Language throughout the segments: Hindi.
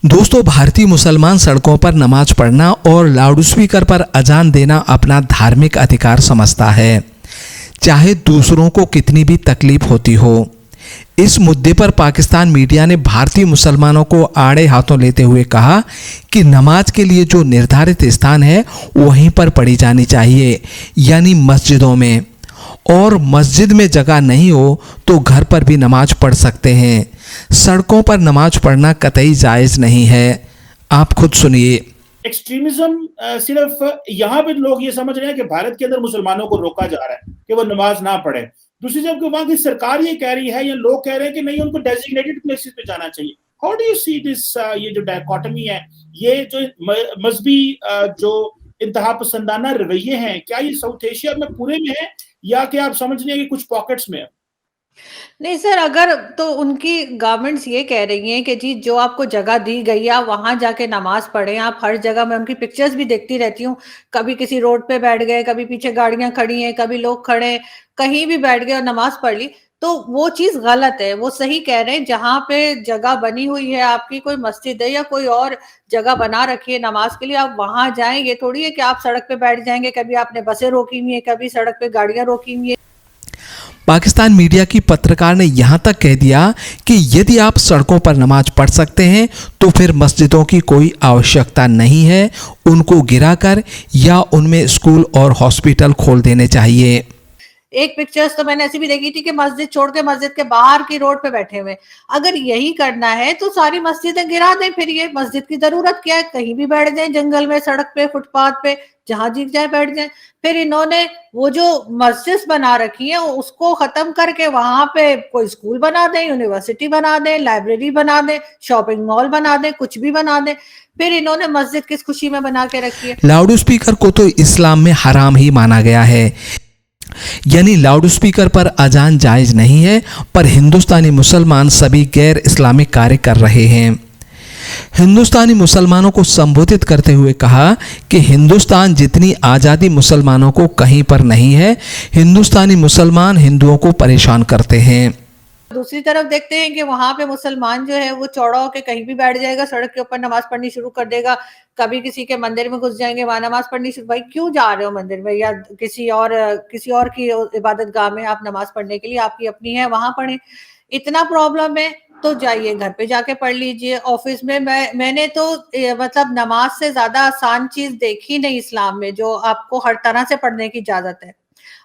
दोस्तों, भारतीय मुसलमान सड़कों पर नमाज पढ़ना और लाउडस्पीकर पर अजान देना अपना धार्मिक अधिकार समझता है, चाहे दूसरों को कितनी भी तकलीफ होती हो। इस मुद्दे पर पाकिस्तान मीडिया ने भारतीय मुसलमानों को आड़े हाथों लेते हुए कहा कि नमाज के लिए जो निर्धारित स्थान है वहीं पर पढ़ी जानी चाहिए, यानी मस्जिदों में, और मस्जिद में जगह नहीं हो तो घर पर भी नमाज पढ़ सकते हैं। सड़कों पर नमाज पढ़ना कतई जायज़ नहीं है। आप खुद सुनिए। एक्सट्रीमिज्म सिर्फ यहाँ पे लोग ये समझ रहे हैं कि भारत के अंदर मुसलमानों को रोका जा रहा है कि वो नमाज ना पढ़े। दूसरी जब वहां की सरकार ये कह रही है या लोग कह रहे हैं कि नहीं, उनको डेजिग्नेटेड प्लेसेस पे जाना चाहिए। How do you see this? ये जो डायकोटमी है, ये जो मजहबी जो इंतहा पसंदाना रवैये हैं, क्या ये साउथ एशिया में पूरे में है या कि आप समझ रहे हैं कि कुछ पॉकेट्स में है? नहीं सर, अगर तो उनकी गवर्नमेंट्स ये कह रही हैं कि जी जो आपको जगह दी गई है आप वहां जाके नमाज पढ़ें। आप हर जगह, मैं उनकी पिक्चर्स भी देखती रहती हूँ, कभी किसी रोड पे बैठ गए, कभी पीछे गाड़ियां खड़ी हैं, कभी लोग खड़े हैं, कहीं भी बैठ गए और नमाज पढ़ ली, तो वो चीज गलत है। वो सही कह रहे हैं, जहां पे जगह बनी हुई है, आपकी कोई मस्जिद है या कोई और जगह बना रखी है नमाज के लिए, आप वहां जाएं। ये थोड़ी है कि आप सड़क पे बैठ जाएंगे, कभी आपने बसें रोकी हुई है, कभी सड़क पे गाड़ियां रोकी हुई है। पाकिस्तान मीडिया की पत्रकार ने यहां तक कह दिया कि यदि आप सड़कों पर नमाज पढ़ सकते हैं तो फिर मस्जिदों की कोई आवश्यकता नहीं है, उनको गिराकर या उनमें स्कूल और हॉस्पिटल खोल देने चाहिए। एक पिक्चर्स तो मैंने ऐसी भी देखी थी कि मस्जिद छोड़ के मस्जिद के बाहर की रोड पे बैठे हुए। अगर यही करना है तो सारी मस्जिदें गिरा दें, फिर ये मस्जिद की जरूरत क्या है? कहीं भी बैठ जाएं, जंगल में, सड़क पे, फुटपाथ पे, जहां जी जाए बैठ जाएं। फिर इन्होंने वो जो मस्जिद बना रखी है उसको खत्म करके वहां पे कोई स्कूल बना दें, यूनिवर्सिटी बना दें, लाइब्रेरी बना दें, शॉपिंग मॉल बना दें, कुछ भी बना दें। फिर इन्होंने मस्जिद किस खुशी में बना के रखी है? लाउड स्पीकर को तो इस्लाम में हराम ही माना गया है, यानी लाउडस्पीकर पर अजान जायज़ नहीं है, पर हिंदुस्तानी मुसलमान सभी गैर इस्लामिक कार्य कर रहे हैं। हिंदुस्तानी मुसलमानों को संबोधित करते हुए कहा कि हिंदुस्तान जितनी आज़ादी मुसलमानों को कहीं पर नहीं है, हिंदुस्तानी मुसलमान हिंदुओं को परेशान करते हैं। दूसरी तरफ देखते हैं कि वहां पे मुसलमान जो है वो चौड़ा होकर कहीं भी बैठ जाएगा, सड़क के ऊपर नमाज पढ़नी शुरू कर देगा। कभी किसी के मंदिर में घुस जाएंगे, वहां नमाज पढ़नी शुरू। भाई क्यों जा रहे हो मंदिर में या किसी और की इबादत गाह में? आप नमाज पढ़ने के लिए, आपकी अपनी है, वहां पढ़े। इतना प्रॉब्लम है तो जाइए घर पे जाके पढ़ लीजिए। ऑफिस में मैंने तो मतलब नमाज से ज्यादा आसान चीज देखी नहीं इस्लाम में, जो आपको हर तरह से पढ़ने की इजाजत है।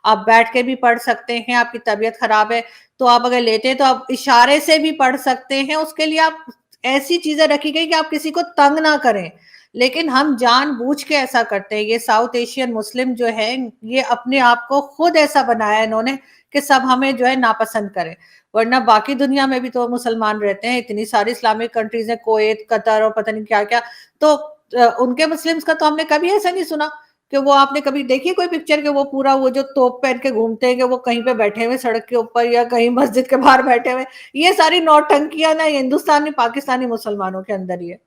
आप बैठ के भी पढ़ सकते हैं, आपकी तबीयत खराब है तो आप अगर लेटे हैं तो आप इशारे से भी पढ़ सकते हैं। उसके लिए आप ऐसी चीजें रखी गई कि आप किसी को तंग ना करें, लेकिन हम जानबूझ के ऐसा करते हैं। ये साउथ एशियन मुस्लिम जो है, ये अपने आप को खुद ऐसा बनाया इन्होंने कि सब हमें जो है नापसंद करें। वरना बाकी दुनिया में भी तो मुसलमान रहते हैं, इतनी सारी इस्लामिक कंट्रीज है, कुवैत, कतर और पता नहीं क्या क्या। तो उनके मुस्लिम्स का तो हमने कभी ऐसा नहीं सुना कि वो, आपने कभी देखी कोई पिक्चर के वो पूरा वो जो तोप पहन के घूमते हैं कि वो कहीं पे बैठे हुए सड़क के ऊपर या कहीं मस्जिद के बाहर बैठे हुए? ये सारी नौटंकियां ना हिंदुस्तानी पाकिस्तानी मुसलमानों के अंदर ही है।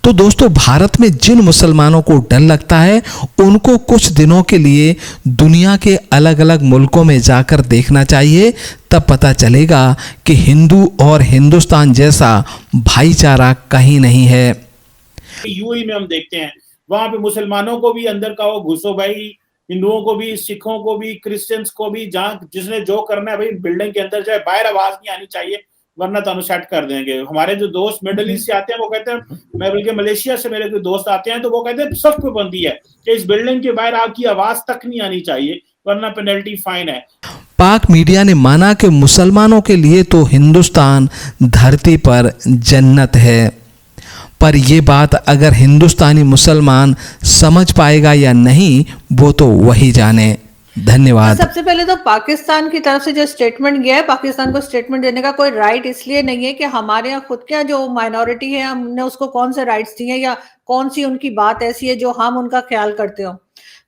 तो दोस्तों, भारत में जिन मुसलमानों को डर लगता है उनको कुछ दिनों के लिए दुनिया के अलग अलग मुल्कों में जाकर देखना चाहिए, तब पता चलेगा कि हिंदू और हिंदुस्तान जैसा भाईचारा कहीं नहीं है। यूएई में हम देखते हैं, वहां पे मुसलमानों को भी अंदर का वो घुसो भाई, हिंदुओं को भी, सिखों को भी, क्रिश्चियंस को भी, जहां जिसने जो करना है भाई बिल्डिंग के अंदर जाए, बाहर आवाज नहीं आनी चाहिए वरना तो सेट कर देंगे। हमारे जो दोस्त मिडिल ईस्ट से आते हैं वो कहते हैं, मैं बल्कि मलेशिया से मेरे कोई दोस्त आते हैं तो वो कहते हैं सख्त पाबंदी है कि इस बिल्डिंग के बाहर आपकी आवाज तक नहीं आनी चाहिए वरना पेनल्टी, फाइन है। पाक मीडिया ने माना कि मुसलमानों के लिए तो हिंदुस्तान धरती पर जन्नत है, पर ये बात अगर हिंदुस्तानी मुसलमान समझ पाएगा या नहीं वो तो वही जाने। धन्यवाद। सबसे पहले तो पाकिस्तान की तरफ से जो स्टेटमेंट गया है, पाकिस्तान को स्टेटमेंट देने का कोई राइट इसलिए नहीं है कि हमारे यहाँ खुद क्या जो माइनॉरिटी है, हमने उसको कौन से राइट्स दिए हैं या कौन सी उनकी बात ऐसी है जो हम उनका ख्याल करते हो।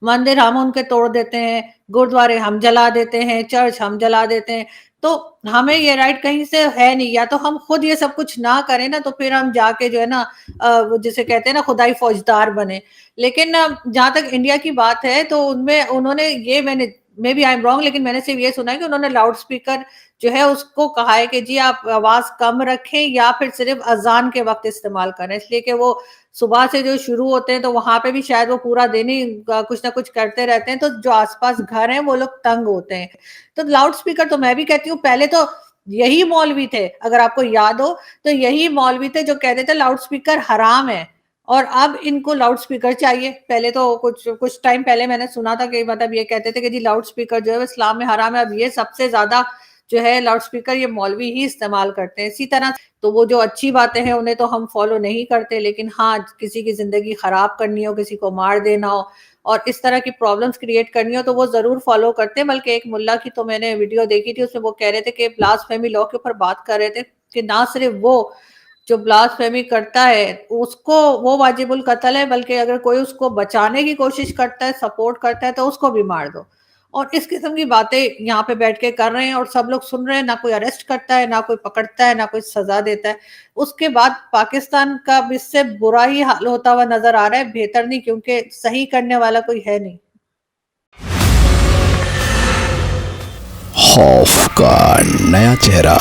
मंदिर हम उनके तोड़ देते हैं, गुरुद्वारे हम जला देते हैं, चर्च हम जला देते हैं, तो हमें ये राइट कहीं से है नहीं। या तो हम खुद ये सब कुछ ना करें ना, तो फिर हम जाके जो है ना वो जिसे कहते हैं ना खुदाई फौजदार बने। लेकिन जहां तक इंडिया की बात है तो उनमें उन्होंने ये मैंने maybe I am wrong, लेकिन मैंने सिर्फ ये सुना है कि उन्होंने लाउड स्पीकर जो है उसको कहा है कि जी आप आवाज कम रखें या फिर सिर्फ अजान के वक्त इस्तेमाल करें, इसलिए कि वो सुबह से जो शुरू होते हैं तो वहां पे भी शायद वो पूरा दिन ही कुछ ना कुछ करते रहते हैं, तो जो आसपास घर हैं वो लोग तंग होते हैं। तो लाउड स्पीकर तो मैं भी कहती हूँ, पहले तो यही मौलवी थे, अगर आपको याद हो तो यही मौलवी थे जो कहते थे लाउड स्पीकर हराम है, और अब इनको लाउड स्पीकर चाहिए। पहले तो कुछ टाइम पहले मैंने सुना था कि मतलब ये कहते थे कि जी लाउड स्पीकर जो है इस्लाम में हराम है। अब ये सबसे ज्यादा जो है लाउड स्पीकर ये मौलवी ही इस्तेमाल करते हैं। इसी तरह तो वो जो अच्छी बातें हैं उन्हें तो हम फॉलो नहीं करते, लेकिन हाँ किसी की जिंदगी खराब करनी हो, किसी को मार देना हो और इस तरह की प्रॉब्लम्स क्रिएट करनी हो तो वो जरूर फॉलो करते हैं। बल्कि एक मुल्ला की तो मैंने वीडियो देखी थी, उसमें वो कह रहे थे कि ब्लास्फेमी लॉ के ऊपर बात कर रहे थे कि ना सिर्फ वो जो ब्लास्फेमी करता है उसको वो वाजिबुल कत्ल है, बल्कि अगर कोई उसको बचाने की कोशिश करता है, सपोर्ट करता है तो उसको भी मार दो। और इस किस्म की बातें यहाँ पे बैठ के कर रहे हैं और सब लोग सुन रहे हैं, ना कोई अरेस्ट करता है, ना कोई पकड़ता है, ना कोई सजा देता है। उसके बाद पाकिस्तान का इससे बुरा ही हाल होता हुआ नजर आ रहा है, बेहतर नहीं, क्योंकि सही करने वाला कोई है नहीं। खौफ का नया चेहरा,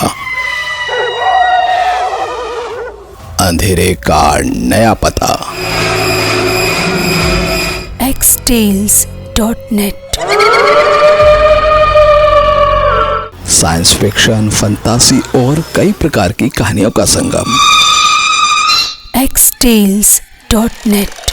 अंधेरे का नया पता, xtales.net। साइंस फिक्शन, फंतासी और कई प्रकार की कहानियों का संगम। xtales.net।